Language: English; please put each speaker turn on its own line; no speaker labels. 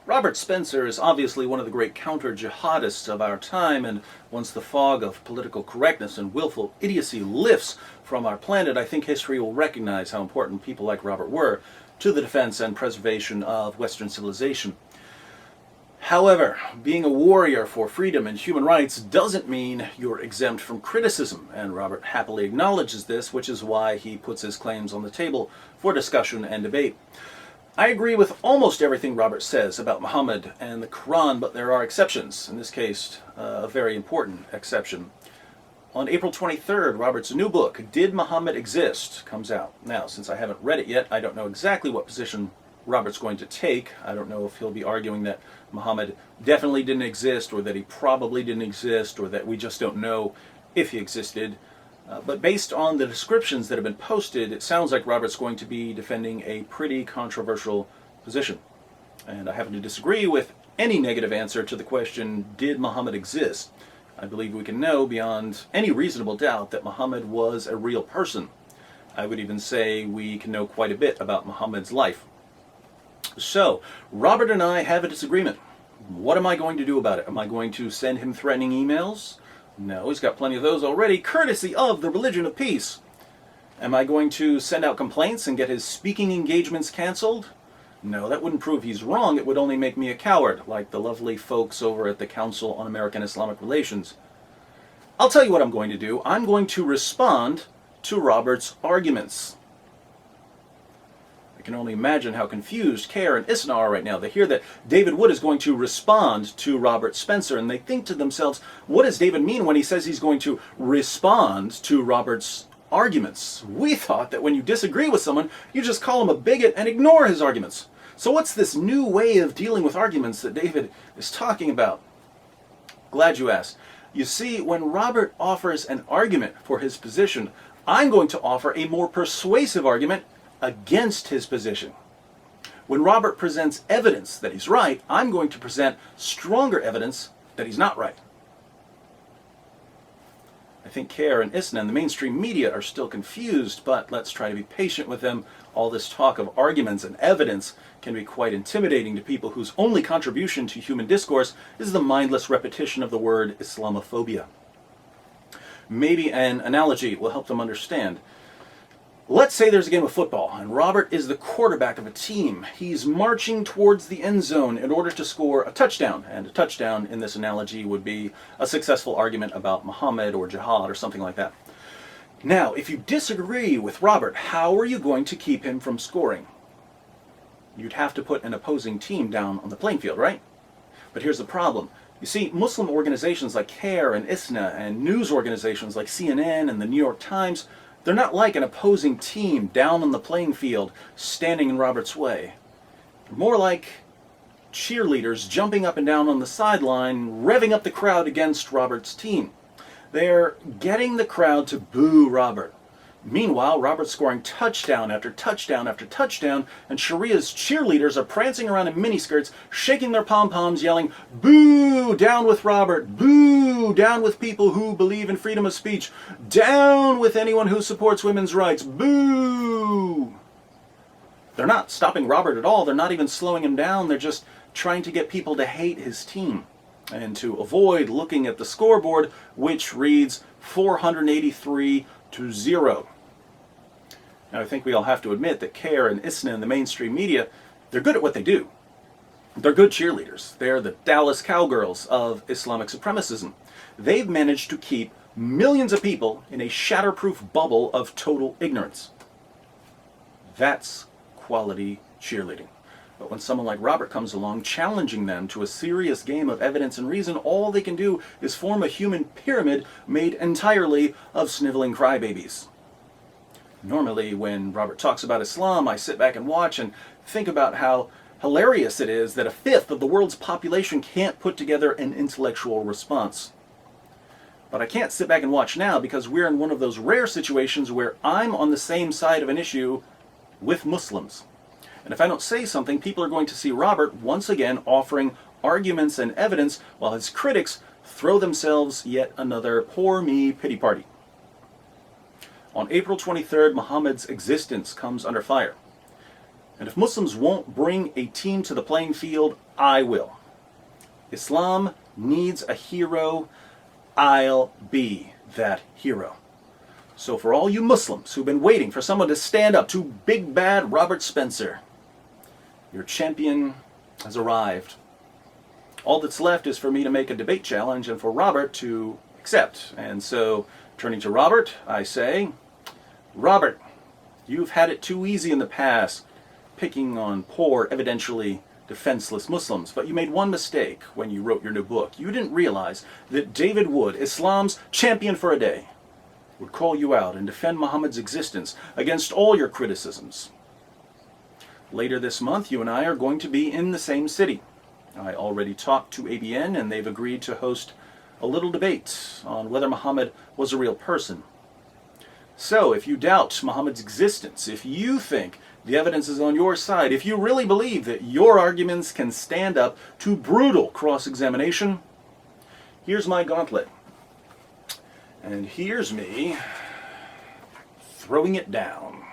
Robert Spencer is obviously one of the great counter-jihadists of our time, and once the fog of political correctness and willful idiocy lifts from our planet, I think history will recognize how important people like Robert were to the defense and preservation of Western civilization. However, being a warrior for freedom and human rights doesn't mean you're exempt from criticism, and Robert happily acknowledges this, which is why he puts his claims on the table for discussion and debate. I agree with almost everything Robert says about Muhammad and the Quran, but there are exceptions. In this case, a very important exception. On April 23rd, Robert's new book, Did Muhammad Exist?, comes out. Now, since I haven't read it yet, I don't know exactly what position Robert's going to take. I don't know if he'll be arguing that Muhammad definitely didn't exist, or that he probably didn't exist, or that we just don't know if he existed. But based on the descriptions that have been posted, it sounds like Robert's going to be defending a pretty controversial position. And I happen to disagree with any negative answer to the question, did Muhammad exist? I believe we can know beyond any reasonable doubt that Muhammad was a real person. I would even say we can know quite a bit about Muhammad's life. So, Robert and I have a disagreement. What am I going to do about it? Am I going to send him threatening emails? No, he's got plenty of those already, courtesy of the religion of peace. Am I going to send out complaints and get his speaking engagements canceled? No, that wouldn't prove he's wrong. It would only make me a coward, like the lovely folks over at the Council on American Islamic Relations. I'll tell you what I'm going to do. I'm going to respond to Robert's arguments. I can only imagine how confused Kerr and Isna are right now. They hear that David Wood is going to respond to Robert Spencer, and they think to themselves, what does David mean when he says he's going to respond to Robert's arguments? We thought that when you disagree with someone, you just call him a bigot and ignore his arguments. So what's this new way of dealing with arguments that David is talking about? Glad you asked. You see, when Robert offers an argument for his position, I'm going to offer a more persuasive argument against his position. When Robert presents evidence that he's right, I'm going to present stronger evidence that he's not right. I think Kerr and Isna and the mainstream media are still confused, but let's try to be patient with them. All this talk of arguments and evidence can be quite intimidating to people whose only contribution to human discourse is the mindless repetition of the word Islamophobia. Maybe an analogy will help them understand. Let's say there's a game of football, and Robert is the quarterback of a team. He's marching towards the end zone in order to score a touchdown, and a touchdown in this analogy would be a successful argument about Muhammad or jihad or something like that. Now, if you disagree with Robert, how are you going to keep him from scoring? You'd have to put an opposing team down on the playing field, right? But here's the problem. You see, Muslim organizations like Kerr and Isna and news organizations like CNN and the New York Times, they're not like an opposing team down on the playing field, standing in Robert's way. They're more like cheerleaders jumping up and down on the sideline, revving up the crowd against Robert's team. They're getting the crowd to boo Robert. Meanwhile, Robert's scoring touchdown after touchdown after touchdown, and Sharia's cheerleaders are prancing around in miniskirts, shaking their pom-poms, yelling, "Boo! Down with Robert! Boo! Down with people who believe in freedom of speech! Down with anyone who supports women's rights! Boo!" They're not stopping Robert at all. They're not even slowing him down. They're just trying to get people to hate his team and to avoid looking at the scoreboard, which reads 483-0. Now, I think we all have to admit that Kerr and Isna and the mainstream media, they're good at what they do. They're good cheerleaders. They're the Dallas Cowgirls of Islamic supremacism. They've managed to keep millions of people in a shatterproof bubble of total ignorance. That's quality cheerleading. But when someone like Robert comes along challenging them to a serious game of evidence and reason, all they can do is form a human pyramid made entirely of sniveling crybabies. Normally, when Robert talks about Islam, I sit back and watch and think about how hilarious it is that a fifth of the world's population can't put together an intellectual response. But I can't sit back and watch now because we're in one of those rare situations where I'm on the same side of an issue with Muslims. And if I don't say something, people are going to see Robert once again offering arguments and evidence while his critics throw themselves yet another poor me pity party. On April 23rd, Muhammad's existence comes under fire. And if Muslims won't bring a team to the playing field, I will. Islam needs a hero. I'll be that hero. So for all you Muslims who've been waiting for someone to stand up to big bad Robert Spencer, your champion has arrived. All that's left is for me to make a debate challenge and for Robert to accept. And so, turning to Robert, I say, Robert, you've had it too easy in the past, picking on poor, evidentially defenseless Muslims. But you made one mistake when you wrote your new book. You didn't realize that David Wood, Islam's champion for a day, would call you out and defend Muhammad's existence against all your criticisms. Later this month, you and I are going to be in the same city. I already talked to ABN and they've agreed to host a little debate on whether Muhammad was a real person. So, if you doubt Muhammad's existence, if you think the evidence is on your side, if you really believe that your arguments can stand up to brutal cross-examination, here's my gauntlet. And here's me throwing it down.